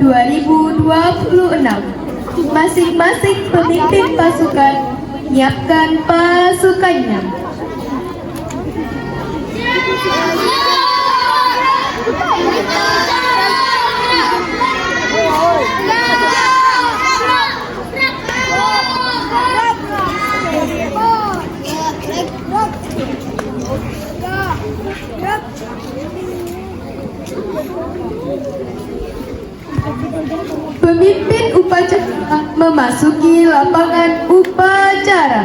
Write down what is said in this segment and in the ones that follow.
2026. Masing-masing pemimpin pasukan menyiapkan pasukannya. Pemimpin upacara memasuki lapangan upacara.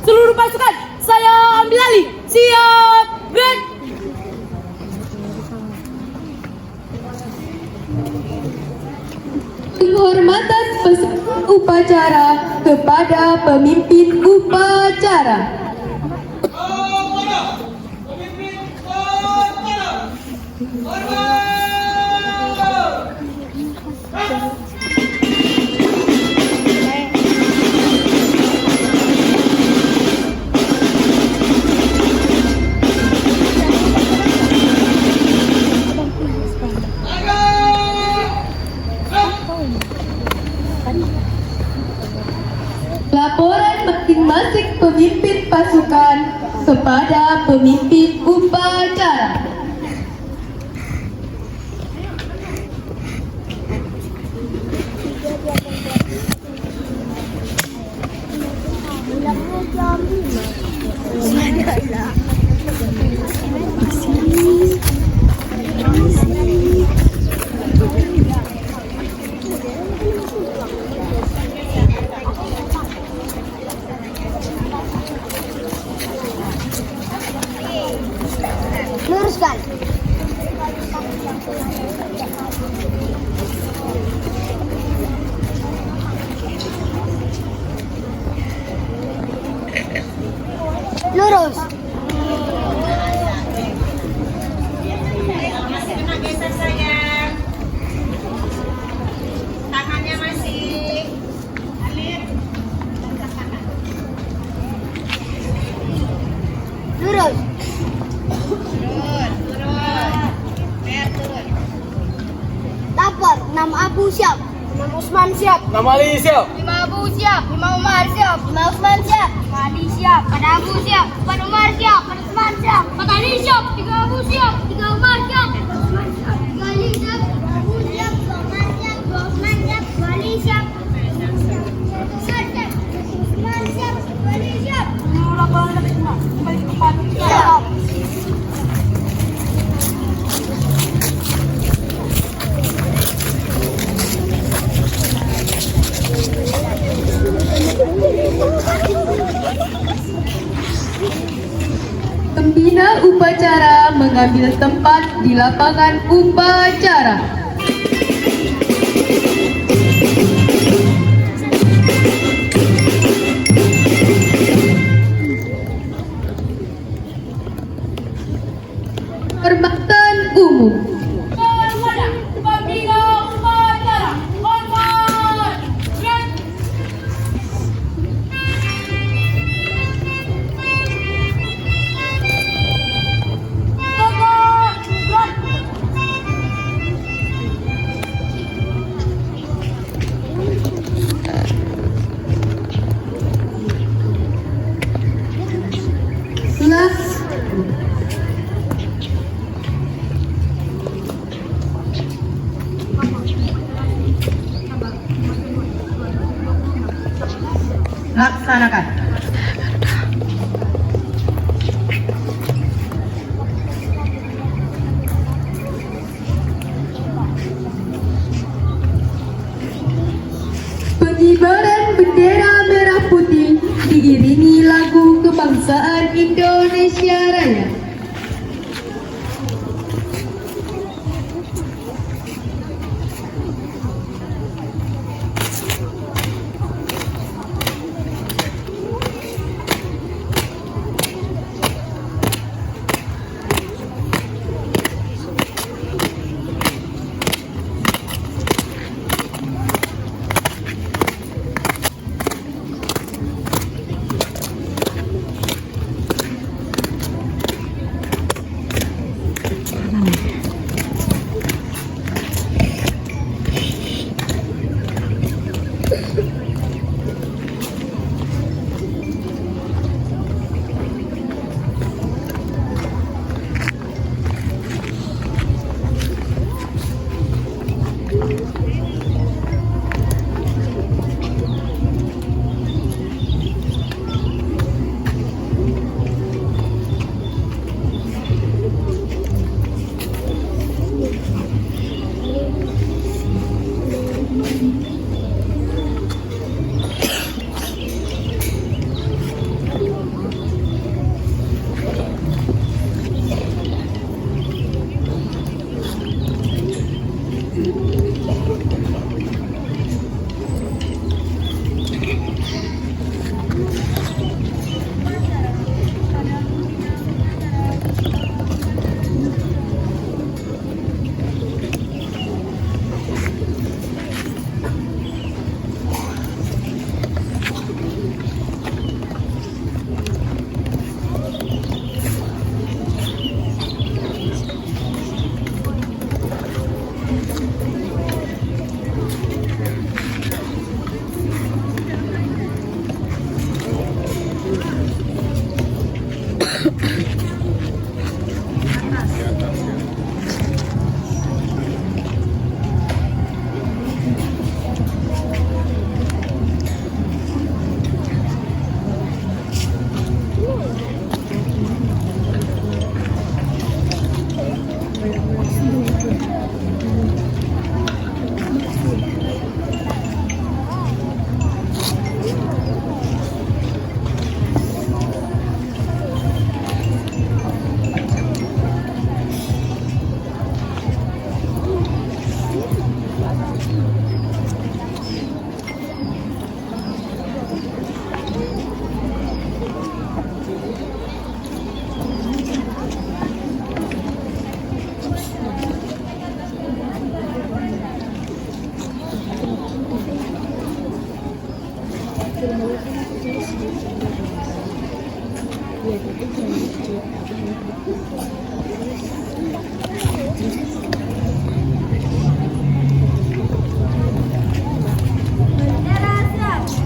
Seluruh pasukan, saya ambil alih. Siap, gerak. Penghormatan peserta upacara kepada pemimpin upacara. Laporan masing-masing pemimpin pasukan kepada pemimpin upacara. Luruskan. Lurus. Masih kena geser sayang. Tangannya masih. Alir. Lurus. Lapor, nama Abu siap. Nama Usman siap. Nama Ali siap. 5 Abu siap. 5 Umar siap. 5 Usman siap. 5 Ali siap. 4 Abu siap. 4 Umar siap. 4 Usman siap. 4 Ali siap. 3 Abu siap. 3 Umar siap. 3 Usman siap. 3 Ali siap. 2 Abu siap. 2 Umar siap. 2 Usman siap. 2 Ali siap. 1 Usman siap. 2 Ali siap. Kembali ke padu. Siap. Pembina upacara mengambil tempat di lapangan upacara. Penghormatan umum. Pembina upacara, hormat. Gerak. Laksanakan. Pengibaran bendera merah putih diiringi lagu kebangsaan Indonesia Raya.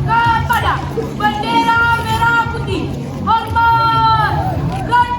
Kepada bendera merah putih, hormat, right.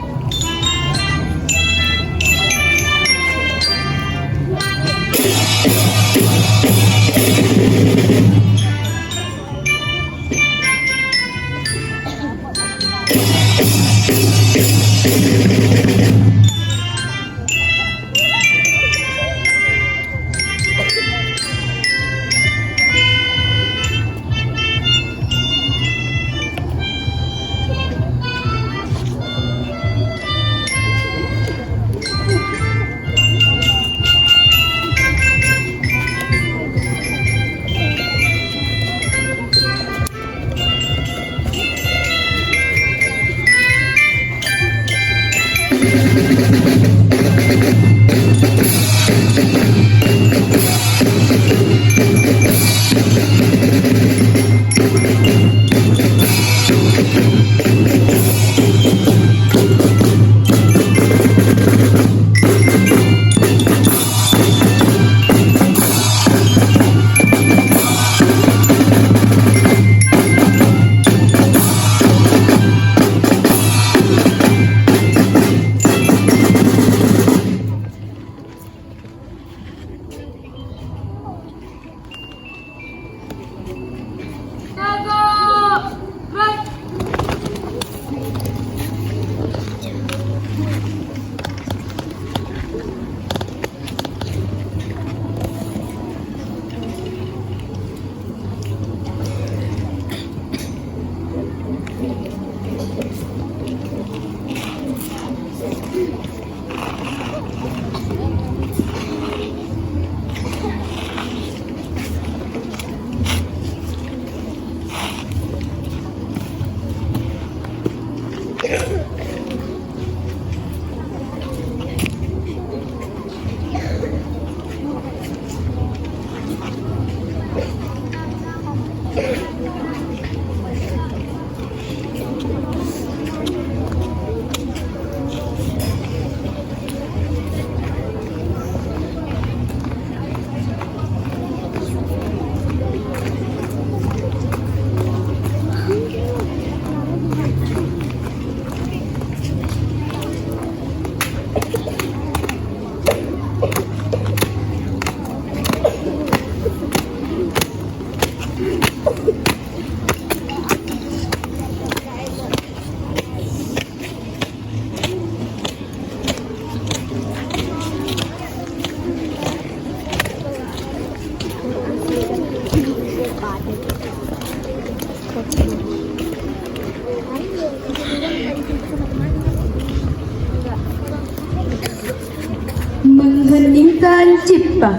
Mengheningkan cipta.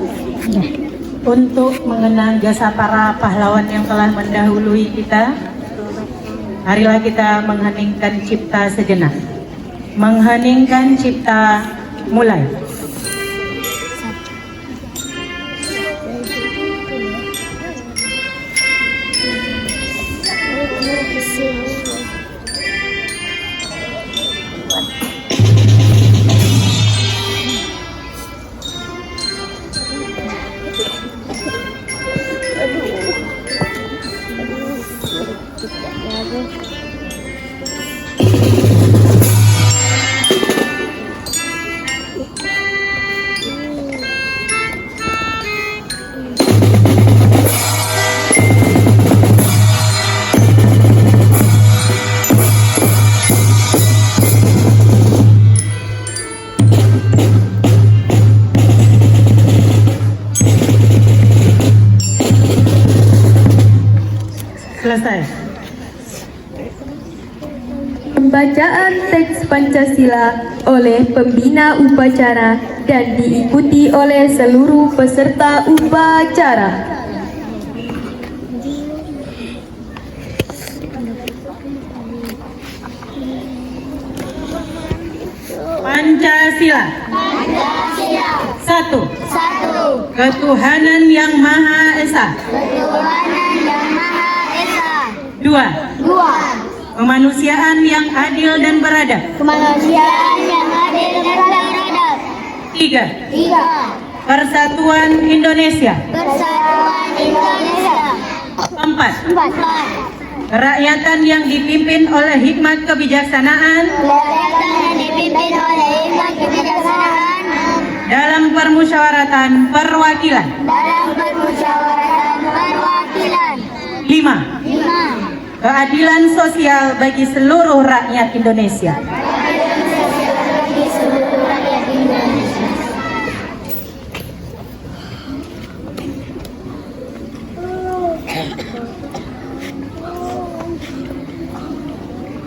Untuk mengenang jasa para pahlawan yang telah mendahului kita, Marilah kita mengheningkan cipta sejenak. Mengheningkan cipta, mulai. Selesai. Pembacaan teks Pancasila oleh pembina upacara dan diikuti oleh seluruh peserta upacara. Pancasila. Pancasila. 1. Ketuhanan yang Maha Esa. Ketuhanan yang Maha Esa. 2. 2. Kemanusiaan yang adil dan beradab. Kemanusiaan yang adil dan beradab. 3. 3. Persatuan Indonesia. Persatuan Indonesia. 4. 4. Kerakyatan yang dipimpin oleh hikmat kebijaksanaan Kerakyatan yang dipimpin oleh hikmat kebijaksanaan dalam permusyawaratan perwakilan. dalam permusyawaratan perwakilan. 5. 5. Keadilan sosial bagi seluruh rakyat Indonesia. Bagi seluruh rakyat Indonesia.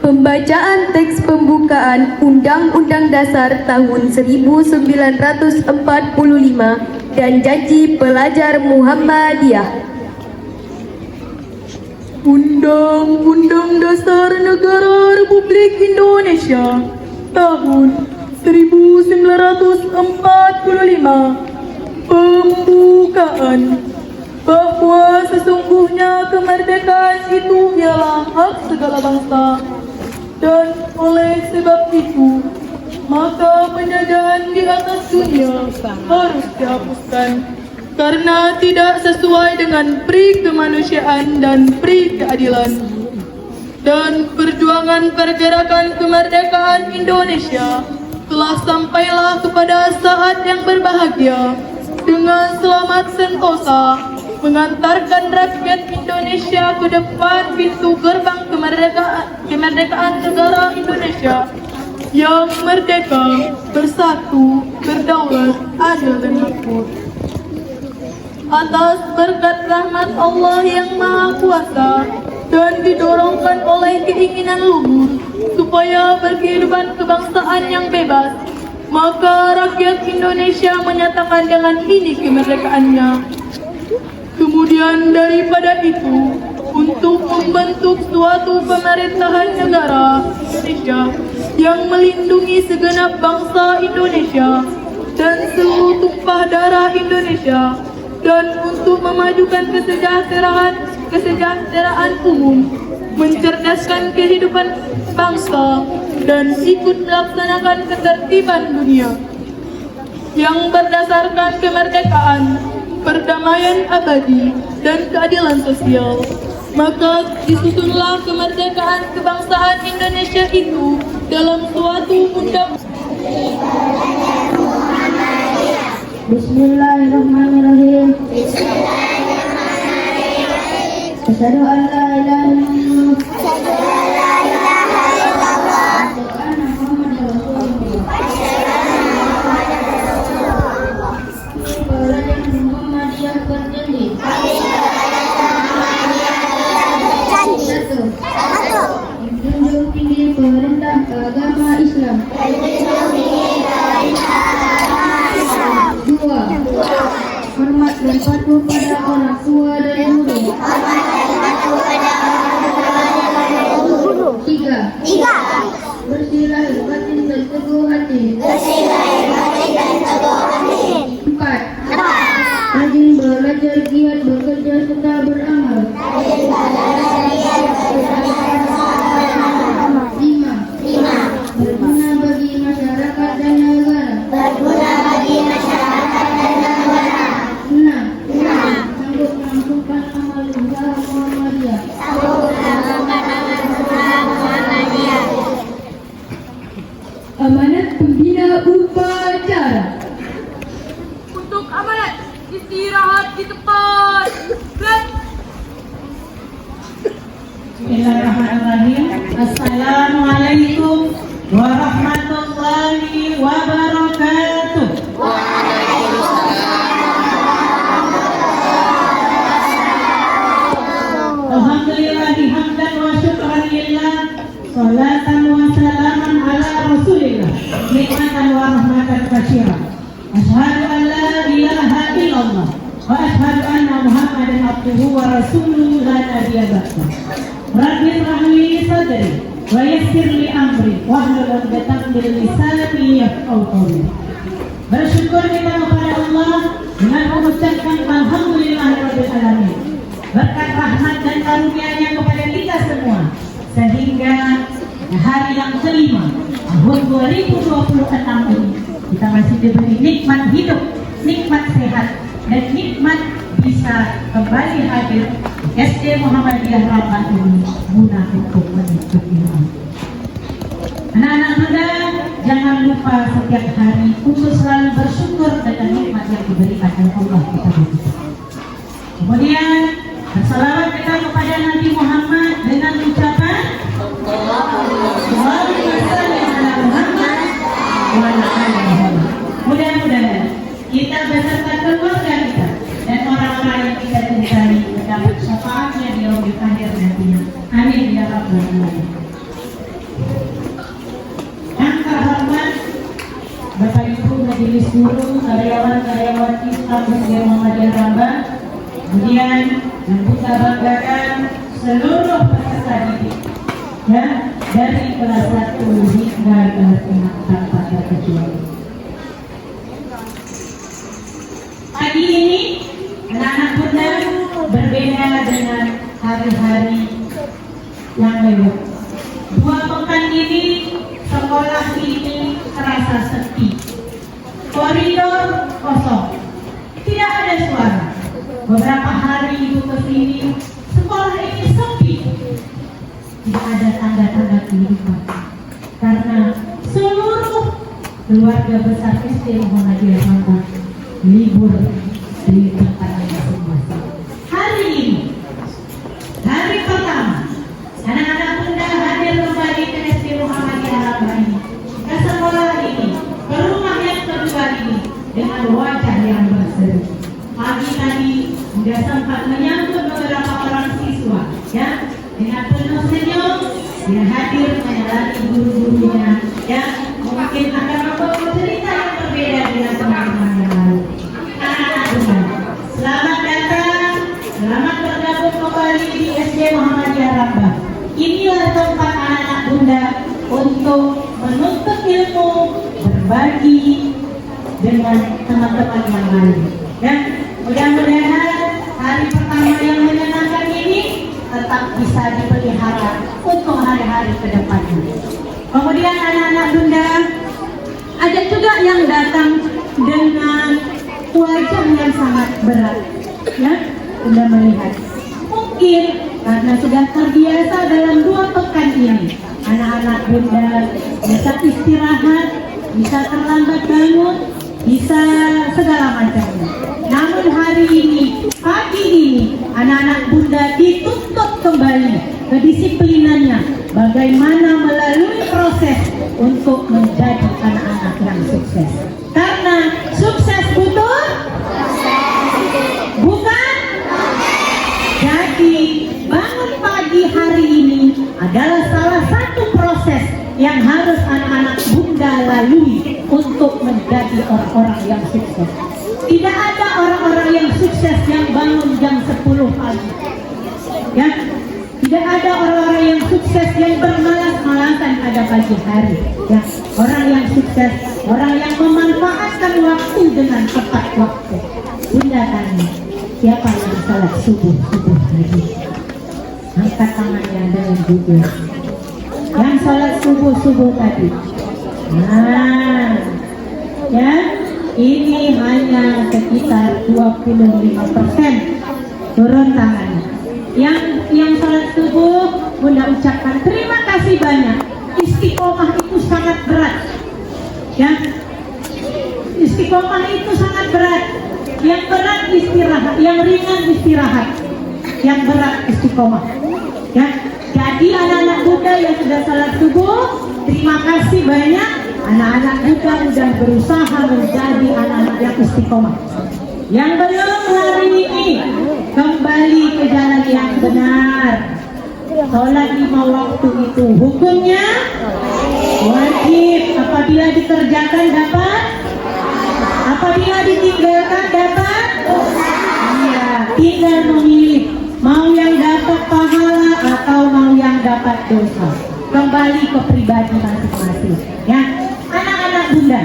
Pembacaan teks pembukaan Undang-Undang Dasar tahun 1945 dan Janji Pelajar Muhammadiyah. Undang-Undang Dasar Negara Republik Indonesia tahun 1945. Pembukaan bahwa sesungguhnya kemerdekaan itu ialah hak segala bangsa, dan oleh sebab itu maka penjajahan di atas dunia harus dihapuskan karena tidak sesuai dengan pri kemanusiaan dan pri keadilan. Dan perjuangan pergerakan kemerdekaan Indonesia telah sampailah kepada saat yang berbahagia dengan selamat sentosa mengantarkan rakyat Indonesia ke depan pintu gerbang kemerdekaan negara Indonesia yang merdeka, bersatu, berdaulat, adil dan makmur. Atas berkat rahmat Allah yang Maha Kuasa dan didorongkan oleh keinginan luhur supaya berkehidupan kebangsaan yang bebas, maka rakyat Indonesia menyatakan dengan ini kemerdekaannya. Kemudian daripada itu, untuk membentuk suatu pemerintahan negara Indonesia yang melindungi segenap bangsa Indonesia dan seluruh tumpah darah Indonesia, dan untuk memajukan kesejahteraan umum, mencerdaskan kehidupan bangsa, dan ikut melaksanakan ketertiban dunia yang berdasarkan kemerdekaan, perdamaian abadi, dan keadilan sosial. Maka disusunlah kemerdekaan kebangsaan Indonesia itu dalam suatu undang. Bismillahirrahmanirrahim. Asyhadu an la ilaha illallah. Menjunjung tinggi perintah agama Islam. 2. Hormat dan patuh pada orang tua dan guru. Bismillahirrahmanirrahim. Assalamualaikum warahmatullahi wabarakatuh. Alhamdulillah hamdan wa syukran lillah. Salatan wa salaman ala Rasulillah. Nikmatan wa rahmatan katsira. Asyhadu an la ilaha illallah wa asyhadu anna Muhammadan abduhu wa rasuluhu la nabiyya ba'da. Rabbi shrah li sadri wa yassir li amri wahlul 'uqdatam min lisani yafqahu qawli. Bersyukur kita kepada Allah dengan mengucapkan alhamdulillahirabbil alamin. Berkat rahmat dan karunia-Nya kepada kita semua sehingga hari yang kelima tahun 2026 ini kita masih diberi nikmat hidup, nikmat sehat, dan nikmat bisa kembali hadir SD Muhammadiyah Rabbah ini mudah untuk menikmati. Anak-anak muda, jangan lupa setiap hari untuk selalu bersyukur dengan nikmat yang diberikan oleh Allah kepada kita. Kemudian bersalawat kita kepada Nabi Muhammad dengan ucapan Allahumma shalli ala Muhammad wa ala ali Muhammad. Mudah-mudahan kita beserta keluarga kita dan orang-orang yang kita cintai mendapat syafaatnya di yaumil akhir nantinya. Amin ya rabbal alamin. Yang terhormat Bapak Ibu Majelis Guru, karyawan-karyawati kampus Muhammadiyah Rabbah, kemudian yang kita banggakan seluruh peserta didik ya, dari kelas 1 hingga kelas 6 tanpa terkecuali. Pagi ini anak-anak muda berbeda dengan hari-hari yang lewat. 2 pekan ini sekolah ini terasa sepi, koridor kosong, tidak ada suara. Beberapa hari ibu kesini, sekolah ini sepi, tidak ada tanda-tanda kehidupan karena seluruh keluarga besar SD Muhammadiyah Rabbah libur di tempatnya masing-masing. Hari ini, hari pertama, anak-anak muda hadir kembali ke SD Muhammadiyah Rabbah ini, ke sekolah ini, ke rumah yang kedua ini dengan wajah yang berseri. Pagi tadi sudah sempat menyambut beberapa orang siswa, ya, dengan penuh senyum, dia hadir menyalami guru-gurunya, ya, mungkin akan membawa cerita yang berbeda dengan teman-teman yang lalu. Anak-anak muda, selamat datang, selamat bergabung kembali di SD Muhammadiyah Rabbah. Inilah tempat anak-anak muda untuk menuntut ilmu, berbagi dengan teman-teman yang lain, ya. Mudah-mudahan hari pertama yang menyenangkan ini tetap bisa dipelihara untuk hari-hari ke depannya. Kemudian anak-anak bunda, ada juga yang datang dengan wajah yang sangat berat, ya, bunda melihat. Mungkin karena sudah terbiasa dalam 2 pekan ini, anak-anak bunda bisa istirahat, bisa terlambat bangun, bisa segala macamnya. Namun hari ini, pagi ini, anak-anak bunda dituntut kembali kedisiplinannya, bagaimana melalui proses untuk menjadi anak-anak yang sukses. Karena sukses butuh bukan. Jadi bangun pagi hari ini adalah salah satu proses yang harus anak-anak bunda lalui untuk menjadi orang-orang yang sukses. Tidak ada orang-orang yang sukses yang bangun jam 10 pagi, ya. Tidak ada orang-orang yang sukses yang bermalas-malasan pada pagi hari, ya. Orang yang sukses, orang yang memanfaatkan waktu dengan tepat waktu. Bunda tanya, siapa yang salat subuh tadi? Angkat tangannya dengan jujur. Yang salat subuh tadi. Nah, ya. Ini hanya sekitar 25%. Turun tangannya. Yang salat subuh, bunda ucapkan terima kasih banyak. Istiqomah itu sangat berat, ya. Istiqomah itu sangat berat. Yang berat istirahat, yang ringan istirahat, yang berat istiqomah, ya. Jadi anak-anak Bunda yang sudah salat subuh, terima kasih banyak. Anak-anak Bunda sudah berusaha menjadi anak-anak yang istiqomah. Yang belum hari ini kembali ke jalan yang benar. Sholat 5 waktu itu hukumnya wajib. Apabila dikerjakan dapat, apabila ditinggalkan dapat. Iya, tinggal memilih mau yang dapat pahala atau mau yang dapat dosa. Kembali ke pribadi masing-masing. Ya, anak-anak Bunda.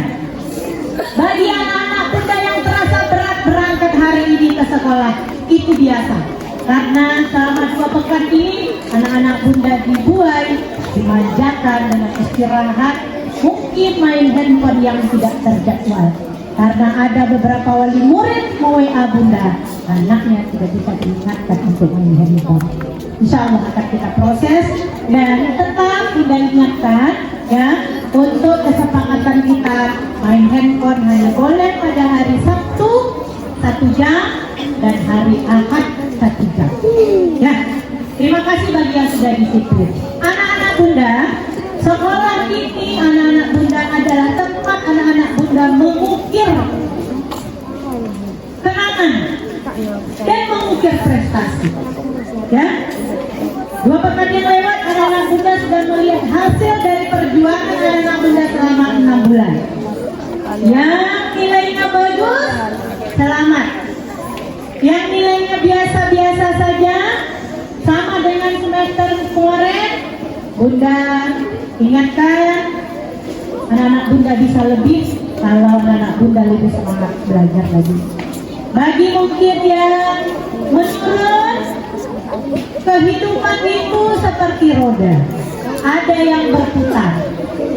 Bagi anak-anak Bunda yang terasa berat berangkat hari ini ke sekolah, itu biasa. Karena selama 2 pekan ini anak-anak Bunda dibuai, dimanjakan dengan istirahat, mungkin main handphone yang tidak terjadwal. Karena ada beberapa wali murid WA Bunda, anaknya tidak bisa diingatkan untuk main handphone. Insya Allah akan kita proses dan tetap Bunda ingatkan ya, untuk kesepakatan kita main handphone hanya boleh pada hari Sabtu 1 jam dan hari Ahad 1 jam. Ya, terima kasih bagi yang sudah disiplin. Anak-anak Bunda, sekolah ini anak-anak Bunda adalah tempat anak-anak Bunda mengukir kenangan dan mengukir prestasi. Ya, 2 pekan yang lewat anak-anak Bunda sudah melihat hasil dari perjuangan anak-anak Bunda selama 6 bulan. Yang nilainya bagus, selamat. Yang nilainya biasa-biasa saja, sama dengan semester kemarin, Bunda ingatkan anak-anak Bunda bisa lebih kalau anak-anak Bunda lebih semangat belajar lagi. Bagi mungkin yang menurut, kehidupan itu seperti roda, ada yang berputar,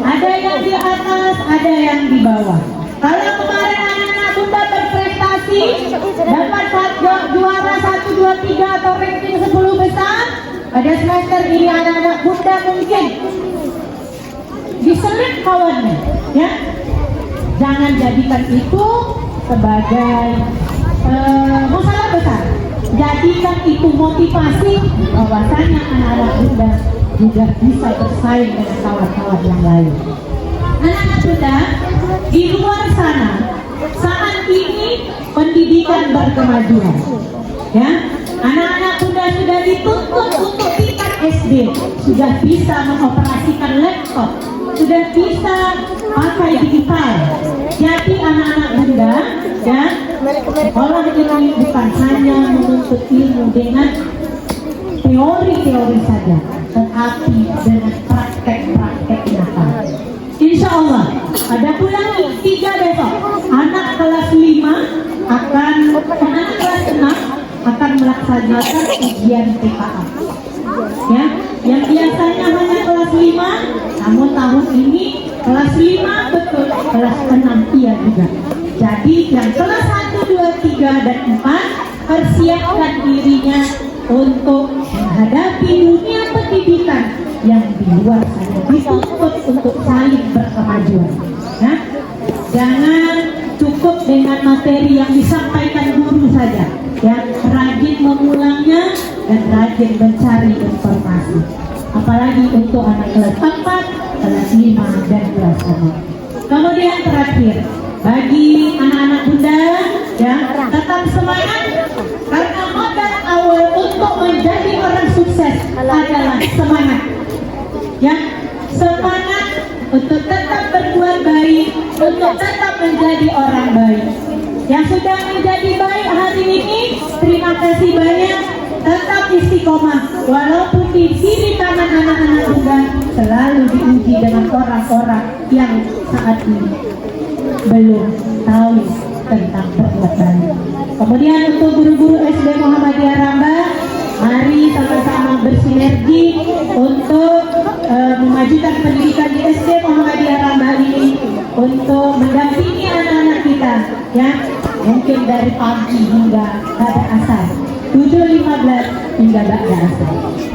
ada yang di atas, ada yang di bawah. Kalau kemarin anak-anak Bunda berprestasi, dapat juara 1, 2, 3 atau ranking 10 besar, pada semester ini anak-anak Bunda mungkin diselip kawannya, ya. Jangan jadikan itu sebagai masalah besar. Jadikan itu motivasi bahwasanya anak-anak Bunda juga bisa bersaing dengan kawan-kawan yang lain. Anak-anak Bunda di luar sana saat ini pendidikan berkemajuan. Ya, anak-anak Bunda sudah dituntut untuk tingkat SD, sudah bisa mengoperasikan laptop, sudah bisa pakai digital. Jadi anak-anak Bunda ya, sekolah ini bukan hanya menuntut ilmu dengan teori-teori saja, tetapi dengan praktek-praktek nyata. Insya Allah pada bulan 3 besok anak kelas 5 anak kelas 6 akan melaksanakan ujian TKA. Ya, yang biasanya hanya kelas 5, namun tahun ini kelas 5 betul, kelas 6 iya juga. Jadi yang kelas 1, 2, 3, dan 4 persiapkan dirinya untuk menghadapi dunia pendidikan yang di luar sana, dituntut untuk saling berkemajuan. Ya, jangan cukup dengan materi yang disampaikan guru saja, ya, rajin memulangnya dan rajin mencari informasi. Apalagi untuk anak kelas 4, kelas 5, dan kelas 6. Kemudian terakhir, bagi anak-anak Bunda, ya, tetap semangat karena modal awal untuk menjadi orang sukses adalah semangat. Ya, semangat untuk tetap berbuat baik, untuk tetap menjadi orang baik. Yang sudah menjadi baik hari ini, terima kasih banyak. Tetap istiqomah, walaupun di kiri kanan anak-anak Bunda selalu diuji dengan orang-orang yang saat ini belum tahu tentang berbuat baik. Kemudian untuk guru-guru SD Muhammadiyah Ramba, mari sama-sama bersinergi untuk memajukan pendidikan di SD Muhammadiyah Ramba ini, untuk mendampingi anak-anak kita, ya, mungkin dari pagi hingga pada asar, 7.15 hingga ba'da asar.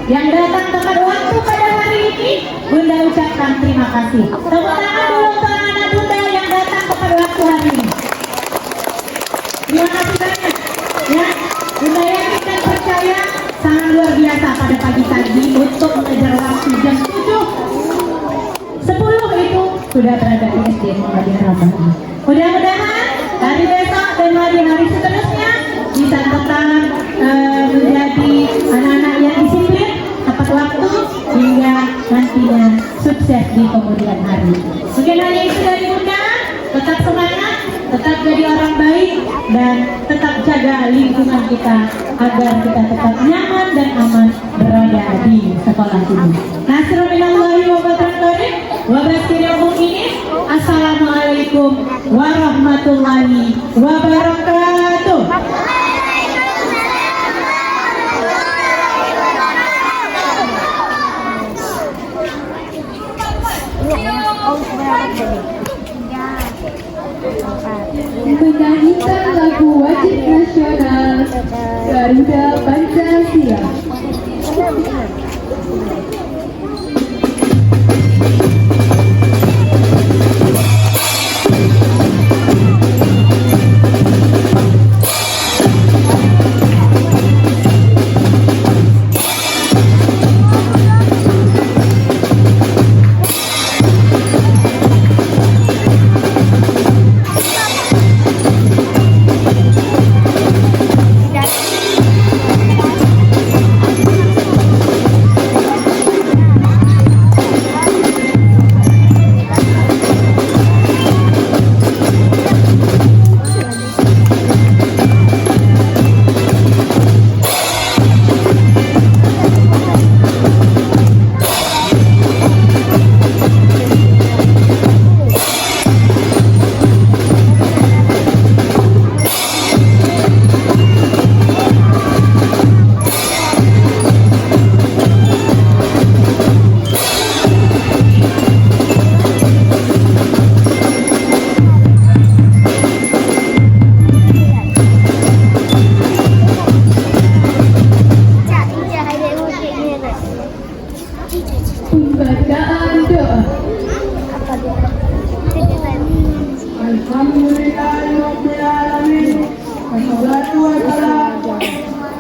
Yang datang tepat waktu pada hari ini, Bunda ucapkan terima kasih. Tepuk tangan dulu untuk anak-anak Bunda yang datang tepat waktu hari ini. Terima kasih banyak. Ya, Bunda yakin dan percaya sangat luar luar biasa pada pagi tadi untuk mengejar waktu jam 7.10 itu sudah berada di SD Muhammadiyah Rabbani. Mudah-mudahan hari besok dan hari-hari seterusnya bisa tetap menjadi anak-anak yang disiplin, tepat waktu, hingga nantinya sukses di kemudian hari. Mungkin hanya itu dari Bunda. Tetap semangat, tetap jadi orang baik, dan tetap jaga lingkungan kita agar kita tetap nyaman dan aman berada di sekolah ini. Nasrullahi wa barakatuh. Assalamualaikum warahmatullahi wabarakatuh. Menyanyikan lagu wajib nasional Garuda Pancasila. Pembacaan doa. Alhamdulillahirobbilalamin. Wassalatu wassalamu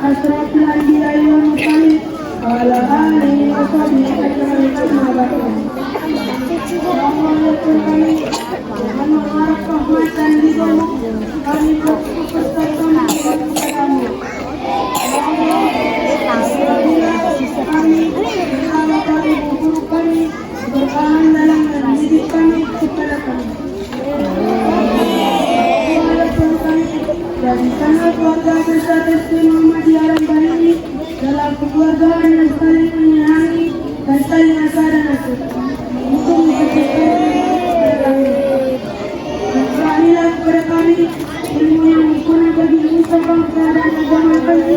asrofil anbiya'i wal mursalin wa ala alihi wa sahbihi ajma'in. Amma ba'du. Assalamualaikum warahmatullahi wabarakatuh. Kami berpesan kepadamu. Bertahan dalam mendidik kami kepada kami. Jadikanlah keluarga besar SD Muhammadiyah Rabbani dalam kekeluargaan yang saling menyayangi dan saling asah dan asuh. Untuk menjadikan kepada kami. Berilah kepada kami ilmu yang berguna bagi usaha bangsa dan agama kami.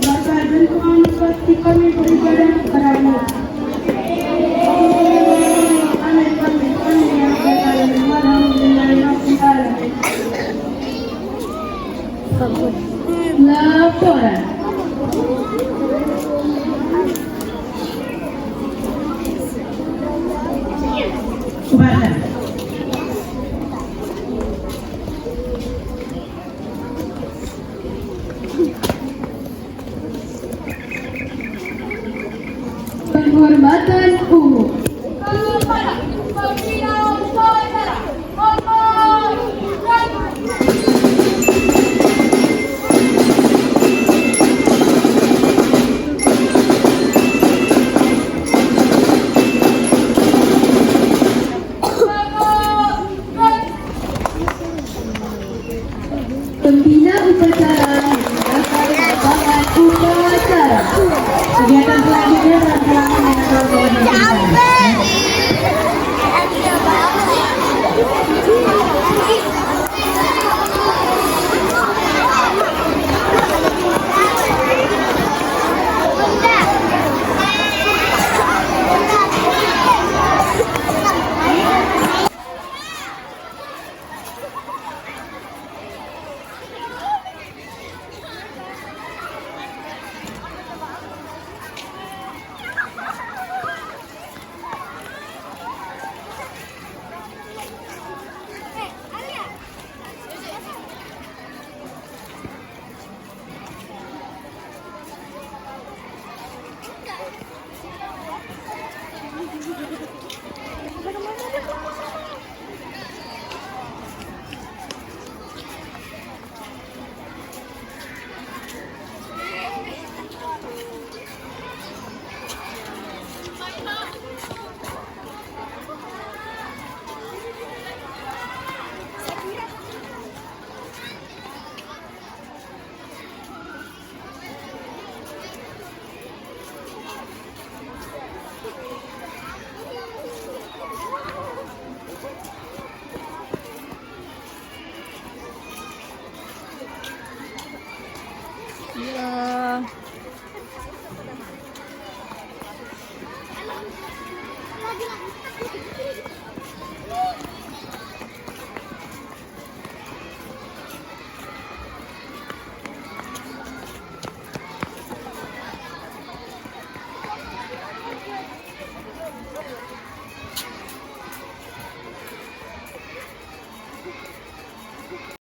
Bakal dan Tuhan pasti kami beribadah kepadamu. Laporan. Subhanallah. Penghormatan umum. Kepada pimpinan saudara Muhammad